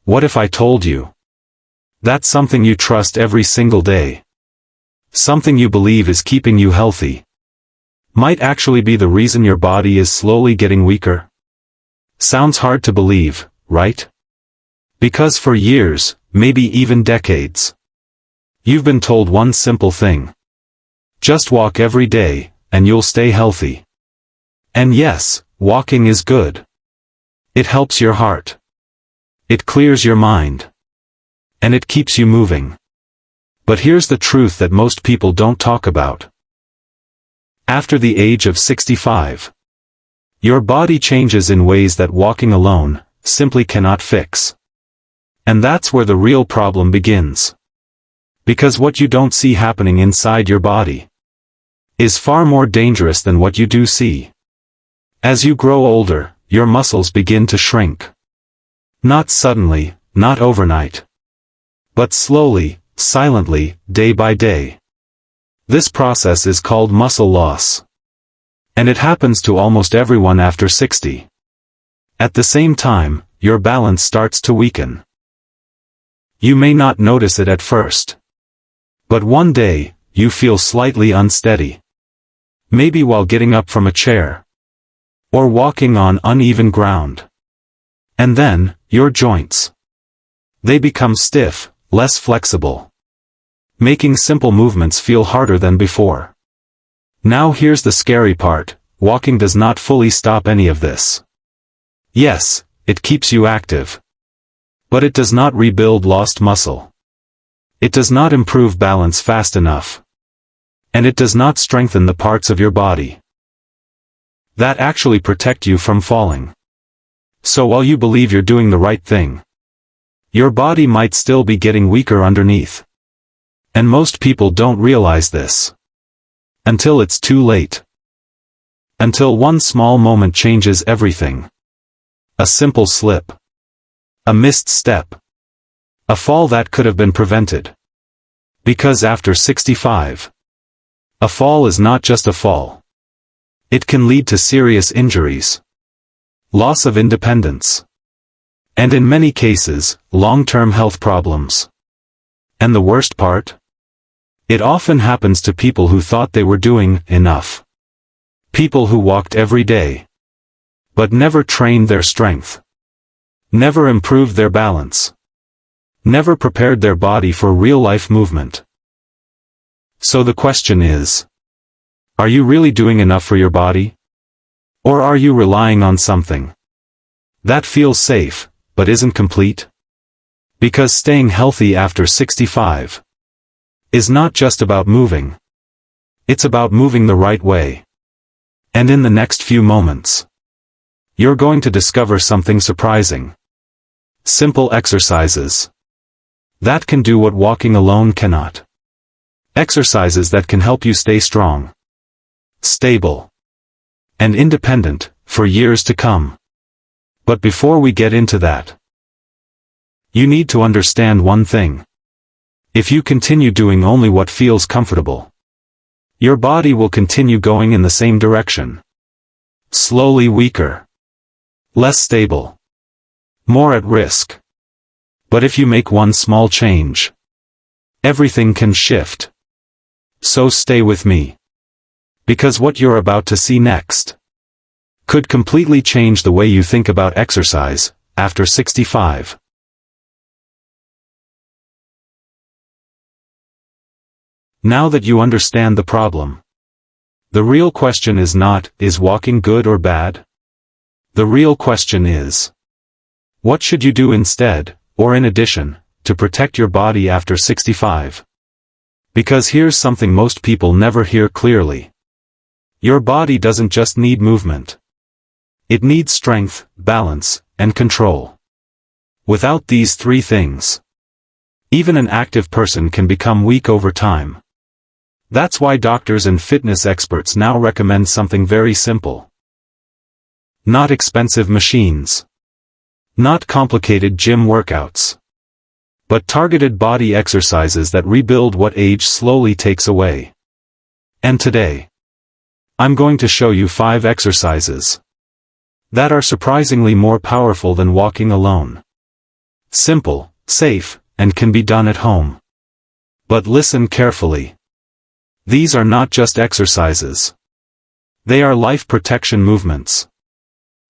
What if I told you that something you trust every single day, something you believe is keeping you healthy, might actually be the reason your body is slowly getting weaker? Sounds hard to believe, right? Because for years, maybe even decades, you've been told one simple thing. Just walk every day, and you'll stay healthy. And yes, walking is good. It helps your heart. It clears your mind. And it keeps you moving. But here's the truth that most people don't talk about. After the age of 65, your body changes in ways that walking alone simply cannot fix. And that's where the real problem begins. Because what you don't see happening inside your body is far more dangerous than what you do see. As you grow older, your muscles begin to shrink. Not suddenly, not overnight, but slowly, silently, day by day. This process is called muscle loss. And it happens to almost everyone after 60. At the same time, your balance starts to weaken. You may not notice it at first. But one day, you feel slightly unsteady. Maybe while getting up from a chair. Or walking on uneven ground. And then, your joints. They become stiff, less flexible, making simple movements feel harder than before. Now here's the scary part, walking does not fully stop any of this. Yes, it keeps you active. But it does not rebuild lost muscle. It does not improve balance fast enough. And it does not strengthen the parts of your body that actually protect you from falling. So while you believe you're doing the right thing, your body might still be getting weaker underneath. And most people don't realize this. Until it's too late. Until one small moment changes everything. A simple slip. A missed step. A fall that could have been prevented. Because after 65, a fall is not just a fall. It can lead to serious injuries, loss of independence, and in many cases, long-term health problems. And the worst part? It often happens to people who thought they were doing enough. People who walked every day, but never trained their strength, never improved their balance, never prepared their body for real-life movement. So the question is, are you really doing enough for your body? Or are you relying on something that feels safe, but isn't complete? Because staying healthy after 65 is not just about moving. It's about moving the right way. And in the next few moments, you're going to discover something surprising. Simple exercises that can do what walking alone cannot. Exercises that can help you stay strong, stable, and independent for years to come. But before we get into that, you need to understand one thing. If you continue doing only what feels comfortable, your body will continue going in the same direction. Slowly weaker, less stable, more at risk. But if you make one small change, everything can shift. So stay with me. Because what you're about to see next could completely change the way you think about exercise after 65. Now that you understand the problem, the real question is not, is walking good or bad? The real question is, what should you do instead, or in addition, to protect your body after 65? Because here's something most people never hear clearly. Your body doesn't just need movement. It needs strength, balance, and control. Without these three things, even an active person can become weak over time. That's why doctors and fitness experts now recommend something very simple. Not expensive machines. Not complicated gym workouts. But targeted body exercises that rebuild what age slowly takes away. And today, I'm going to show you 5 exercises that are surprisingly more powerful than walking alone. Simple, safe, and can be done at home. But listen carefully. These are not just exercises. They are life protection movements.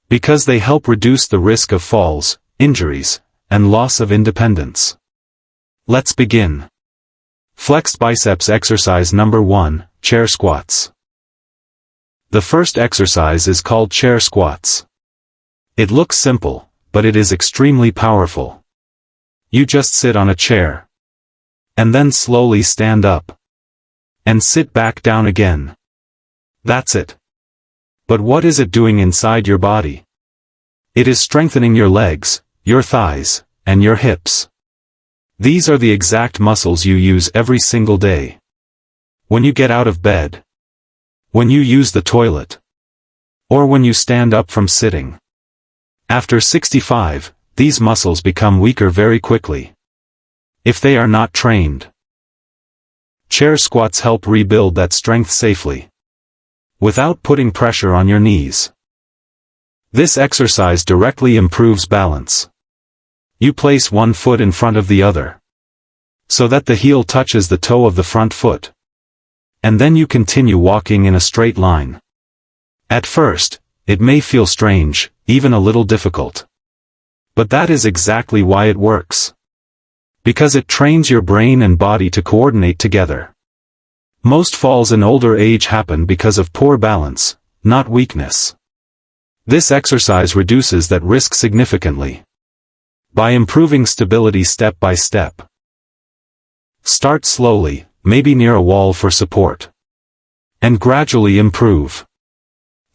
Because they help reduce the risk of falls, injuries, and loss of independence. Let's begin. Flexed biceps exercise number 1, chair squats. The first exercise is called chair squats. It looks simple, but it is extremely powerful. You just sit on a chair. And then slowly stand up. And sit back down again. That's it. But what is it doing inside your body? It is strengthening your legs, your thighs, and your hips. These are the exact muscles you use every single day. When you get out of bed. When you use the toilet. Or when you stand up from sitting. After 65, these muscles become weaker very quickly. If they are not trained. Chair squats help rebuild that strength safely. Without putting pressure on your knees. This exercise directly improves balance. You place one foot in front of the other. So that the heel touches the toe of the front foot. And then you continue walking in a straight line. At first, it may feel strange, even a little difficult. But that is exactly why it works. Because it trains your brain and body to coordinate together. Most falls in older age happen because of poor balance, not weakness. This exercise reduces that risk significantly. By improving stability step by step. Start slowly, maybe near a wall for support. And gradually improve.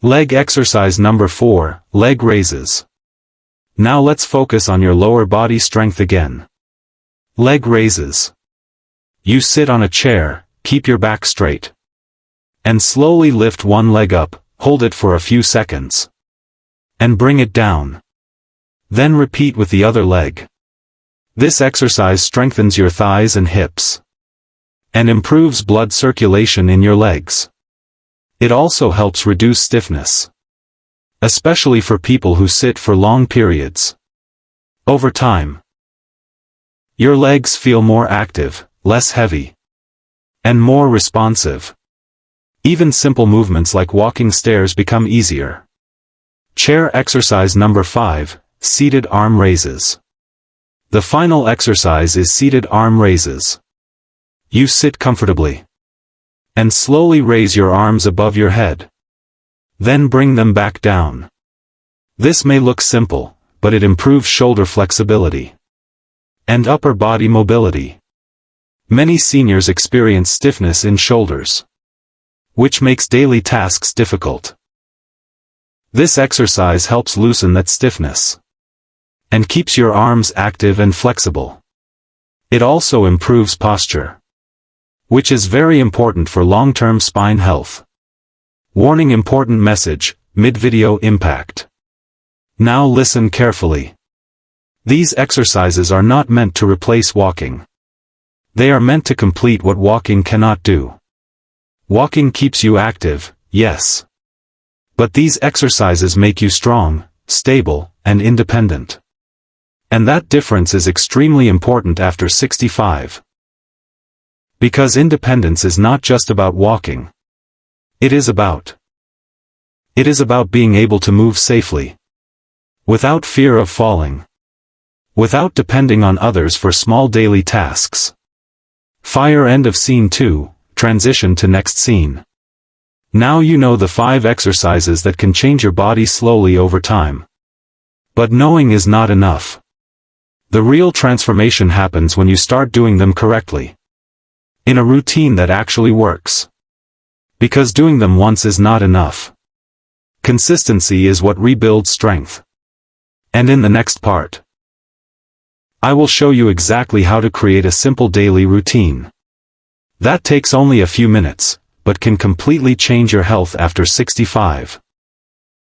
Leg exercise number 4, leg raises. Now let's focus on your lower body strength again. Leg raises. You sit on a chair, keep your back straight. And slowly lift one leg up, hold it for a few seconds. And bring it down. Then repeat with the other leg. This exercise strengthens your thighs and hips. And improves blood circulation in your legs. It also helps reduce stiffness. Especially for people who sit for long periods. Over time. Your legs feel more active, less heavy. And more responsive. Even simple movements like walking stairs become easier. Chair exercise number 5, seated arm raises. The final exercise is seated arm raises. You sit comfortably. And slowly raise your arms above your head. Then bring them back down. This may look simple, but it improves shoulder flexibility. And upper body mobility. Many seniors experience stiffness in shoulders. Which makes daily tasks difficult. This exercise helps loosen that stiffness. And keeps your arms active and flexible. It also improves posture. Which is very important for long-term spine health. Warning: important message, mid-video impact. Now listen carefully. These exercises are not meant to replace walking. They are meant to complete what walking cannot do. Walking keeps you active, yes. But these exercises make you strong, stable, and independent. And that difference is extremely important after 65. Because independence is not just about walking. It is about being able to move safely. Without fear of falling. Without depending on others for small daily tasks. Fire. End of scene 2, transition to next scene. Now you know the 5 exercises that can change your body slowly over time. But knowing is not enough. The real transformation happens when you start doing them correctly. In a routine that actually works. Because doing them once is not enough. Consistency is what rebuilds strength. And in the next part, I will show you exactly how to create a simple daily routine. That takes only a few minutes, but can completely change your health after 65.